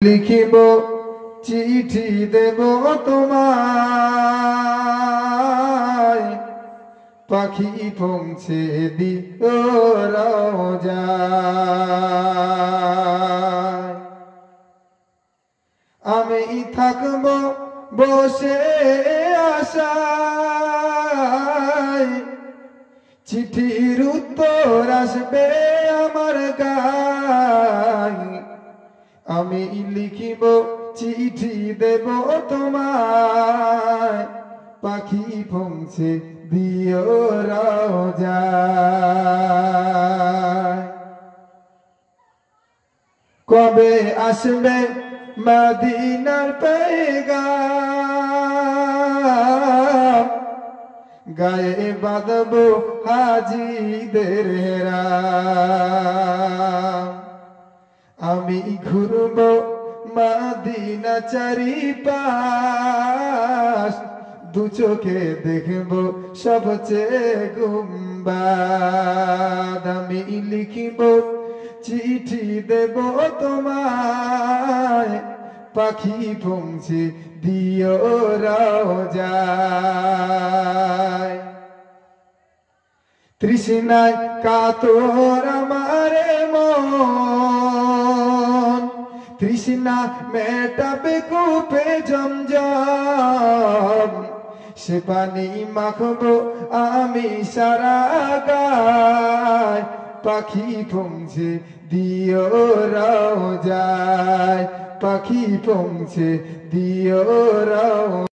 লিখিব চিঠি দেব তোমায়, পাখি পৌঁছে দিও রওজায়। আমি থাকব বসে আশায়, চিঠির উত্তর আসবে আমার গায়। আমি লিখিব চিঠি দেব তোমায়, পাখি পৌঁছে দিও রওজায়। কবে আসবে মদিনার পেগাম, গায়ে বাঁধব হাজিদের হেরাম। আমি ঘুরব মদিনা চারিপাশ, দু চোখে দেখব সবচেয়ে গুম্বাদ। আমি লিখিব চিঠি দেব তোমায়, পাখি পৌঁছে দিও রওজায়। তৃষ্ণায় কাতর আমার মন, তৃষ্ণা মেটাবে কূপে জমজম। সে পানি মাখবো আমি সারা গায়, পাখি পৌঁছে দিও রওজায়, পাখি পৌঁছে দিও রওজায়।